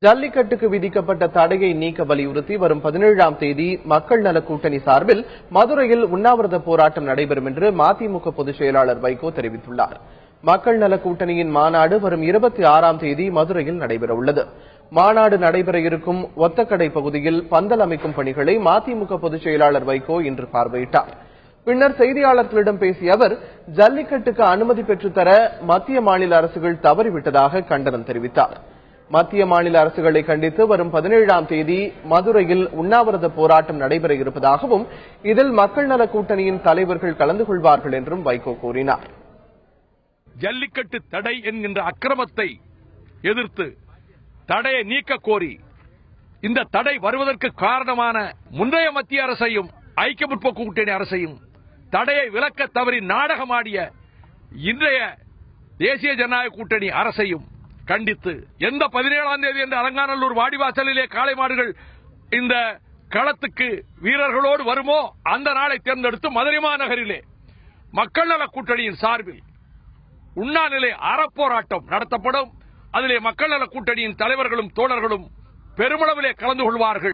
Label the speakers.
Speaker 1: ஜல்லிக்கட்டுக்கு விதிக்கப்பட்ட தடையை நீக்க வலியுறுத்தி வரும் 17ஆம் தேதி மக்கள் நல கூட்டணி சார்பில் மதுரையில் உண்ணாவிரத போராட்டம் நடைபெறும் என்று மதிமுக பொதுச் செயலாளர் வைகோ தெரிவித்துள்ளார். மக்கள் நல கூட்டணியின் மாநாடு வரும் 26ஆம் தேதி மதுரையில் நடைபெறவுள்ளது. மாநாடு நடைபெற இருக்கும் ஒத்தக்கடை பகுதியில் பந்தல் அமைக்கும் பணிகளை மதிமுக பொதுச் செயலாளர் வைகோ இன்று பார்வையிட்டார். பின்னர் செய்தியாளர்களிடம் பேசிய அவர், ஜல்லிக்கட்டுக்கு அனுமதி பெற்றுத்தர மத்திய மாநில அரசுகள் தவறிவிட்டதாக கண்டனம் தெரிவித்தார். மத்திய மாநில அரசுகளை கண்டித்து வரும் 17ஆம் தேதி மதுரையில் உண்ணாவிரத போராட்டம் நடைபெற இருப்பதாகவும் இதில் மக்கள் நல கூட்டணியின் தலைவர்கள் கலந்து கொள்வார்கள் என்றும் வைகோ கூறினார்.
Speaker 2: ஜல்லிக்கட்டு தடை என்கின்ற அக்கிரமத்தை எதிர்த்து தடையை நீக்க கோரி இந்த தடை வருவதற்கு காரணமான முந்தைய மத்திய அரசையும் ஐக்கிய முற்போக்கு கூட்டணி அரசையும் தடையை விலக்க தவறி நாடகமாடிய இன்றைய தேசிய ஜனநாயக கூட்டணி அரசையும் கண்டித்து எந்த 17ஆம் தேதி என்று அலங்காநல்லூர் வாடிவாசலிலே காளை மாடுகள் இந்த களத்துக்கு வீரர்களோடு வருமோ அந்த நாளை தேர்ந்தெடுத்து மதுரை மாநகரிலே மக்கள் நல கூட்டணியின் சார்பில் உண்ணாநிலை அறப்போராட்டம் நடத்தப்படும். அதிலே மக்கள் நல கூட்டணியின் தலைவர்களும் தோழர்களும் பெருமளவிலே கலந்து கொள்வார்கள்.